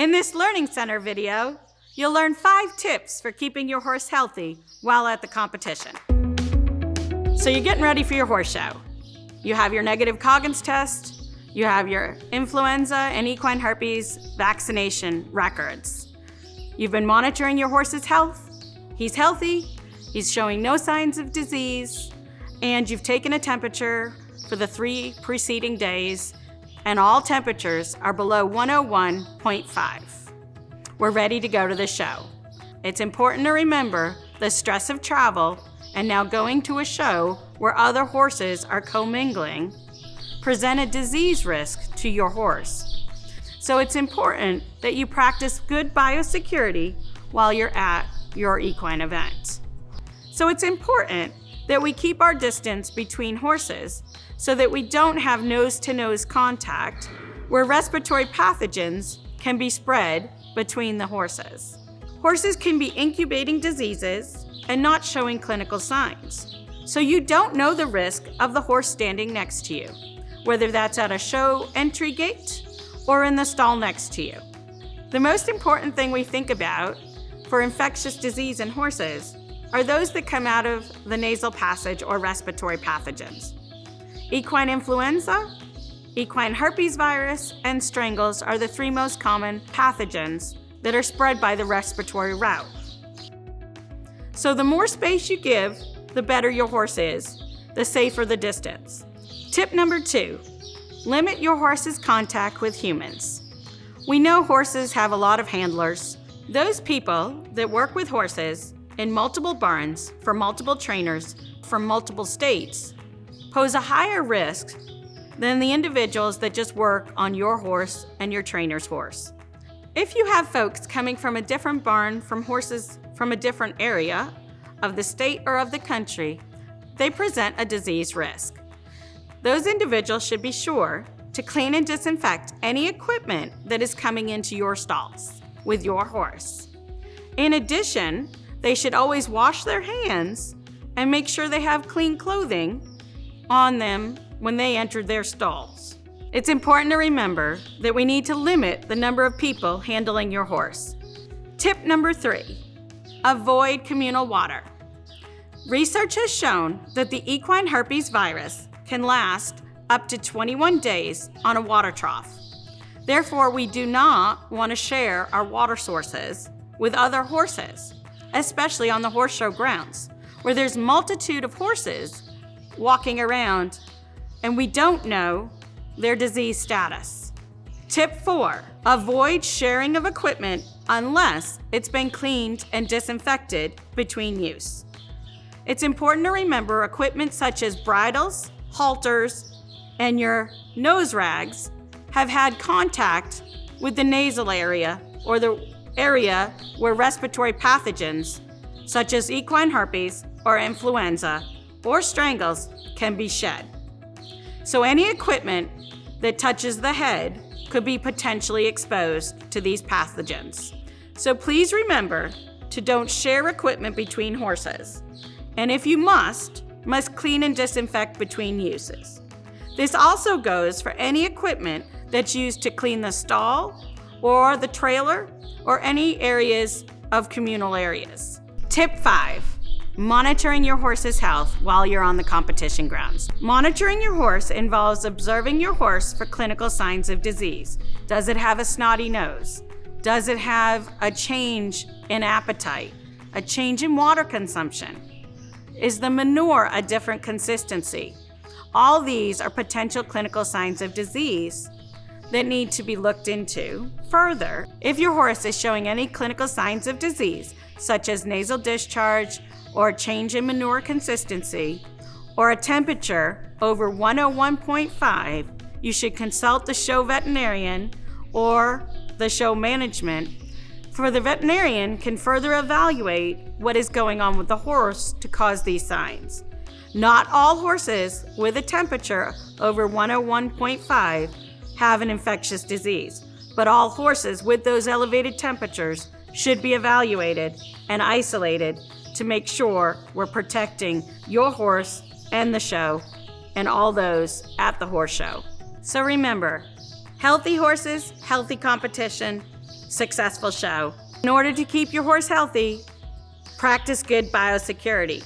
In this Learning Center video, you'll learn 5 tips for keeping your horse healthy while at the competition. So you're getting ready for your horse show. You have your negative Coggins test, you have your influenza and equine herpes vaccination records. You've been monitoring your horse's health. He's healthy, he's showing no signs of disease, and you've taken a temperature for the 3 preceding days, and all temperatures are below 101.5. We're ready to go to the show. It's important to remember the stress of travel and now going to a show where other horses are commingling present a disease risk to your horse. So it's important that you practice good biosecurity while you're at your equine event. So it's important that we keep our distance between horses so that we don't have nose-to-nose contact where respiratory pathogens can be spread between the horses. Horses can be incubating diseases and not showing clinical signs. So you don't know the risk of the horse standing next to you, whether that's at a show entry gate or in the stall next to you. The most important thing we think about for infectious disease in horses are those that come out of the nasal passage or respiratory pathogens. Equine influenza, equine herpes virus, and strangles are the 3 most common pathogens that are spread by the respiratory route. So the more space you give, the better your horse is, the safer the distance. Tip number 2, limit your horse's contact with humans. We know horses have a lot of handlers. Those people that work with horses in multiple barns for multiple trainers from multiple states pose a higher risk than the individuals that just work on your horse and your trainer's horse. If you have folks coming from a different barn from horses from a different area of the state or of the country, they present a disease risk. Those individuals should be sure to clean and disinfect any equipment that is coming into your stalls with your horse. In addition, they should always wash their hands and make sure they have clean clothing on them when they enter their stalls. It's important to remember that we need to limit the number of people handling your horse. Tip number 3, avoid communal water. Research has shown that the equine herpes virus can last up to 21 days on a water trough. Therefore, we do not want to share our water sources with other horses, especially on the horse show grounds, where there's multitude of horses walking around and we don't know their disease status. Tip 4, avoid sharing of equipment unless it's been cleaned and disinfected between use. It's important to remember equipment such as bridles, halters, and your nose rags have had contact with the nasal area or the area where respiratory pathogens such as equine herpes or influenza or strangles can be shed. So any equipment that touches the head could be potentially exposed to these pathogens. So please remember to don't share equipment between horses. And if you must clean and disinfect between uses. This also goes for any equipment that's used to clean the stall or the trailer or any areas of communal areas. Tip 5, monitoring your horse's health while you're on the competition grounds. Monitoring your horse involves observing your horse for clinical signs of disease. Does it have a snotty nose? Does it have a change in appetite? A change in water consumption? Is the manure a different consistency? All these are potential clinical signs of disease that need to be looked into further. If your horse is showing any clinical signs of disease, such as nasal discharge or a change in manure consistency, or a temperature over 101.5, you should consult the show veterinarian or the show management, for the veterinarian can further evaluate what is going on with the horse to cause these signs. Not all horses with a temperature over 101.5 have an infectious disease, but all horses with those elevated temperatures should be evaluated and isolated to make sure we're protecting your horse and the show and all those at the horse show. So remember, healthy horses, healthy competition, successful show. In order to keep your horse healthy, practice good biosecurity.